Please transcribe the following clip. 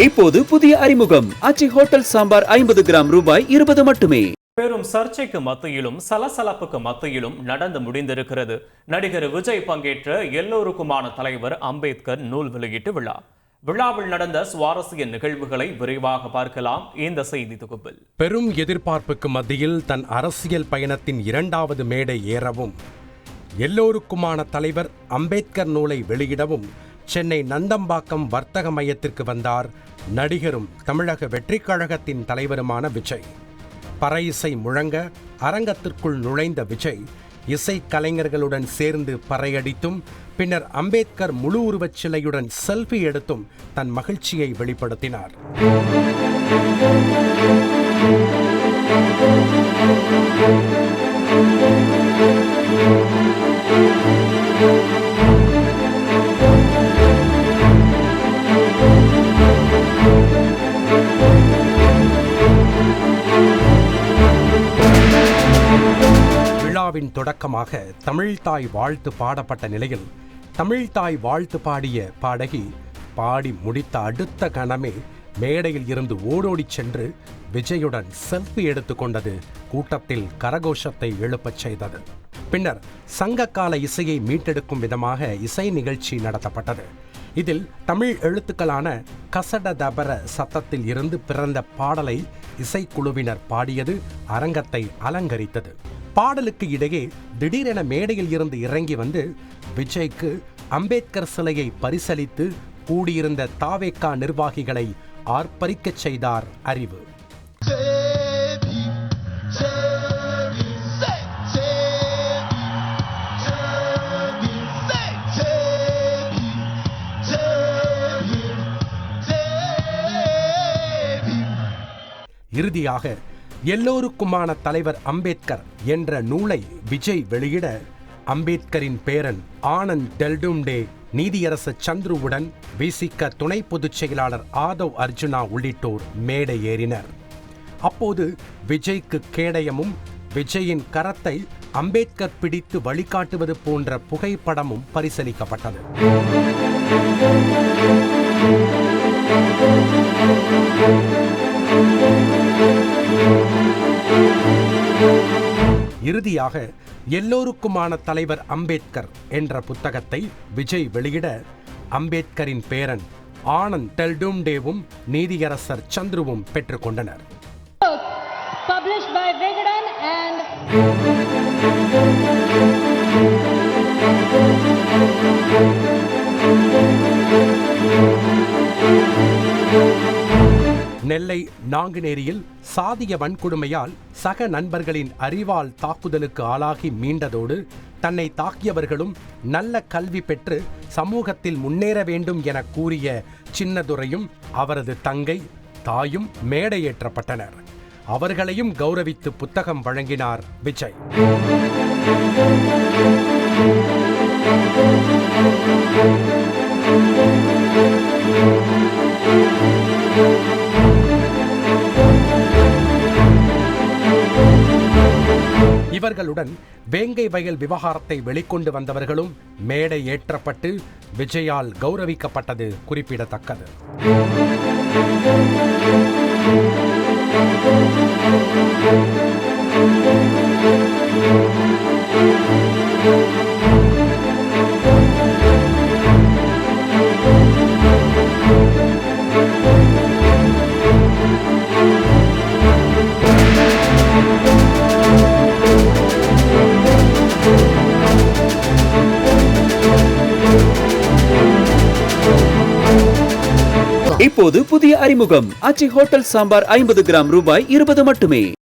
இப்போது புதிய அறிமுகம் அச்சி ஹோட்டல் சாம்பார் 50 கிராம் ரூபாய் 20 மட்டுமே. பெரும் சர்ச்சைக்கு மத்தியிலும் சலசலப்புக்கு மத்தியிலும் நடந்து முடிந்திருக்கிறது நடிகர் விஜய் பங்கேற்ற எல்லோருக்குமான தலைவர் அம்பேத்கர் நூல் வெளியீட்டு விழா. விழாவில் நடந்த சுவாரஸ்ய நிகழ்வுகளை விரைவாக பார்க்கலாம் இந்த செய்தி தொகுப்பில். பெரும் எதிர்பார்ப்புக்கு மத்தியில் தன் அரசியல் பயணத்தின் 2வது மேடை ஏறவும், எல்லோருக்குமான தலைவர் அம்பேத்கர் நூலை வெளியிடவும் சென்னை நந்தம்பாக்கம் வர்த்தக மையத்திற்கு வந்தார் நடிகரும் தமிழக வெற்றிக் கழகத்தின் தலைவருமான விஜய். பறை இசை முழங்க அரங்கத்திற்குள் நுழைந்த விஜய் இசை கலைஞர்களுடன் சேர்ந்து பறையடித்தும் பின்னர் அம்பேத்கர் முழு உருவச் சிலையுடன் செல்ஃபி எடுத்தும் தன் மகிழ்ச்சியை வெளிப்படுத்தினார். விழாவின் தொடக்கமாக தமிழ்தாய் வாழ்த்து பாடப்பட்ட நிலையில் தமிழ்தாய் வாழ்த்து பாடிய பாடகி பாடி முடித்த அடுத்த கணமே மேடையில் இருந்து ஓடோடிச் சென்று விஜயுடன் செல்ஃபி எடுத்துக்கொண்டது கூட்டத்தில் கரகோஷத்தை எழுப்பச் செய்தது. பின்னர் சங்ககால இசையை மீட்டெடுக்கும் விதமாக இசை நிகழ்ச்சி நடத்தப்பட்டது. இதில் தமிழ் எழுத்துக்களான கசட தபர சத்தத்தில் இருந்து பிறந்த பாடலை இசைக்குழுவினர் பாடியது அரங்கத்தை அலங்கரித்தது. பாடலுக்கு இடையே திடீரென மேடையில் இருந்து இறங்கி வந்து விஜய்க்கு அம்பேத்கர் சிலையை பரிசளித்து கூடியிருந்த தாவேகா நிர்வாகிகளை ஆர்ப்பரிக்கச் செய்தார் அறிவு. இறுதியாக எல்லோருக்குமான தலைவர் அம்பேத்கர் என்ற நூலை விஜய் வெளியிட அம்பேத்கரின் பேரன் ஆனந்த் டெல்டும்டே, நீதியரசர் சந்துருவுடன் விசிக துணை பொதுச் செயலாளர் ஆதவ் அர்ஜுனா உள்ளிட்டோர் மேடை ஏறினர். அப்போது விஜய்க்கு கேடயமும் விஜயின் கரத்தை அம்பேத்கர் பிடித்து வழிகாட்டுவது போன்ற புகைப்படமும் பரிசளிக்கப்பட்டது. இறுதியாக எல்லோருக்குமான தலைவர் அம்பேத்கர் என்ற புத்தகத்தை விஜய் வெளியிட அம்பேத்கரின் பேரன் ஆனந்த் டெல்டும்டேவும் நீதியரசர் சந்துருவும் பெற்றுக்கொண்டனர். நெல்லை நாங்குநேரியில் சாதிய வன்கொடுமையால் சக நண்பர்களின் அறிவால் தாக்குதலுக்கு ஆளாகி மீண்டதோடு தன்னை தாக்கியவர்களும் நல்ல கல்வி பெற்று சமூகத்தில் முன்னேற வேண்டும் என கூறிய சின்னதுரையும் அவரது தங்கை தாயும் மேடையேற்றப்பட்டனர். அவர்களையும் கௌரவித்து புத்தகம் வழங்கினார் விஜய். இவர்களுடன் வேங்கை வயல் விவகாரத்தை வெளிக்கொண்டு வந்தவர்களும் மேடை ஏற்றப்பட்டு விஜயால் கௌரவிக்கப்பட்டது குறிப்பிடத்தக்கது. இப்போது புதிய அறிமுகம் அச்சி ஹோட்டல் சாம்பார் 50 கிராம் ரூபாய் 20 மட்டுமே.